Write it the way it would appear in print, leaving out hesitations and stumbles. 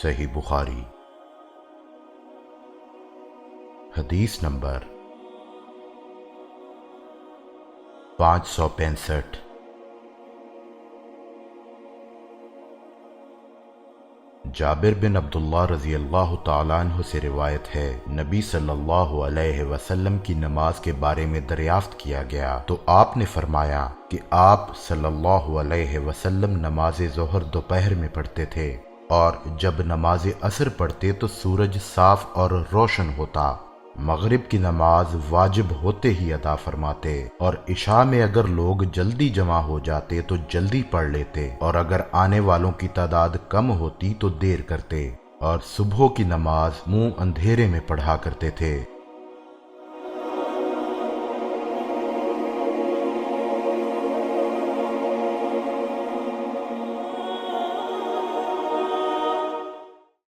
صحیح بخاری حدیث نمبر 565۔ جابر بن عبداللہ رضی اللہ تعالیٰ عنہ سے روایت ہے، نبی صلی اللہ علیہ وسلم کی نماز کے بارے میں دریافت کیا گیا تو آپ نے فرمایا کہ آپ صلی اللہ علیہ وسلم نماز ظہر دوپہر میں پڑھتے تھے، اور جب نماز عصر پڑھتے تو سورج صاف اور روشن ہوتا، مغرب کی نماز واجب ہوتے ہی ادا فرماتے، اور عشاء میں اگر لوگ جلدی جمع ہو جاتے تو جلدی پڑھ لیتے، اور اگر آنے والوں کی تعداد کم ہوتی تو دیر کرتے، اور صبح کی نماز منہ اندھیرے میں پڑھا کرتے تھے۔